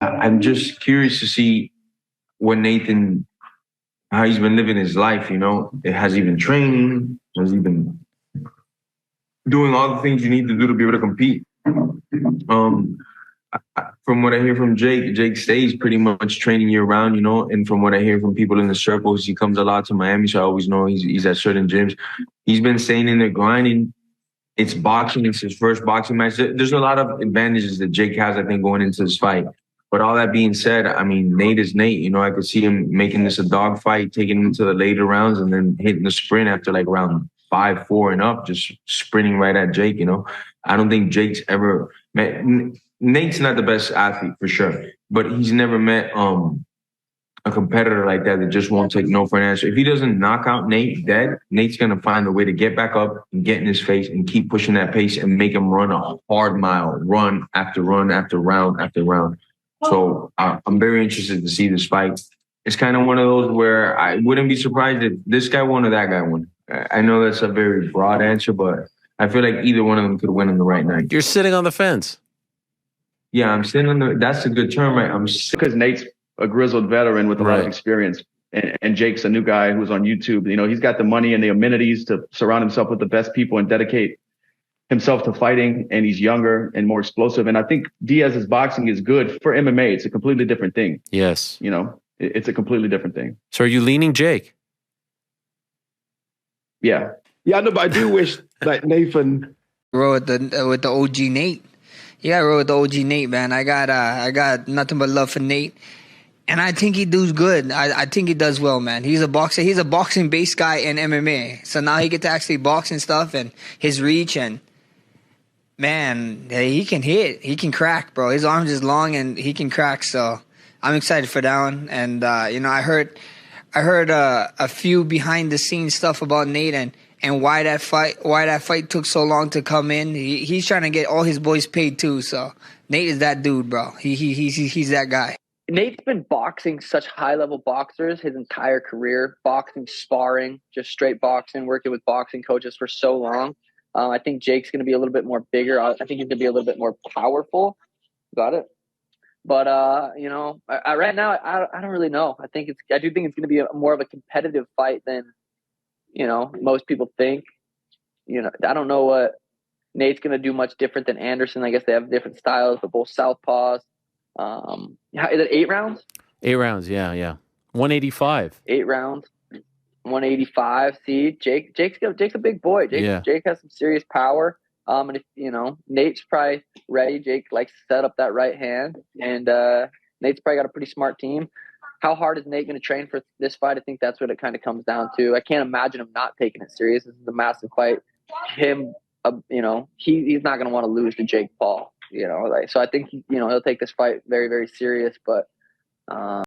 I'm just curious to see what Nathan, how he's been living his life. Has he been training? Has he been doing all the things you need to do to be able to compete? Um, from what I hear from Jake stays pretty much training year round, and from what I hear from people in the circles, he comes a lot to Miami, so I always know he's at certain gyms. He's been staying in there grinding. It's boxing. It's his first boxing match. There's a lot of advantages that Jake has, I think, going into this fight. But all that being said, I mean, Nate is Nate. I could see him making this a dog fight, taking him to the later rounds, and then hitting the sprint after like round 5, 4, and up, just sprinting right at Jake. I don't think Jake's ever met. Nate's not the best athlete for sure, but he's never met a competitor like that just won't take no for an answer. If he doesn't knock out Nate dead, Nate's gonna find a way to get back up and get in his face and keep pushing that pace and make him run a hard mile, run after round after round. So I'm very interested to see this fight. It's kind of one of those where I wouldn't be surprised if this guy won or that guy won. I know that's a very broad answer, but I feel like either one of them could win on the right night. You're sitting on the fence. Yeah, I'm sitting on the. That's a good term, right? Because Nate's a grizzled veteran with a lot of experience, and Jake's a new guy who's on YouTube. He's got the money and the amenities to surround himself with the best people and dedicate himself to fighting, and he's younger and more explosive. And I think Diaz's boxing is good for MMA. It's a completely different thing. Yes. It's a completely different thing. So are you leaning Jake? Yeah. Yeah, I know, but I do wish like Nathan roll with the OG Nate. Yeah, I roll with the OG Nate, man. I got nothing but love for Nate. And I think he does good. I think he does well, man. He's a boxer. He's a boxing-based guy in MMA. So now he gets to actually box and stuff, and his reach, and man, he can hit. He can crack, bro. His arms is long, and he can crack. So I'm excited for that one. And I heard a few behind-the-scenes stuff about Nate and why that fight took so long to come in. He's trying to get all his boys paid too. So Nate is that dude, bro. He's that guy. Nate's been boxing such high-level boxers his entire career, boxing, sparring, just straight boxing, working with boxing coaches for so long. I think Jake's going to be a little bit more bigger. I think he's going to be a little bit more powerful. Got it? But, right now, I don't really know. I do think it's going to be more of a competitive fight than, most people think. I don't know what Nate's going to do much different than Anderson. I guess they have different styles, but both southpaws. Is it 8 rounds? 8 rounds, yeah. 185. 8 rounds. 185. See, Jake's a big boy. Jake has some serious power. And if Nate's probably ready. Jake likes to set up that right hand, and Nate's probably got a pretty smart team. How hard is Nate going to train for this fight? I think that's what it kind of comes down to. I can't imagine him not taking it serious. This is a massive fight. Him, he's not going to want to lose to Jake Paul. So I think he'll take this fight very, very serious. But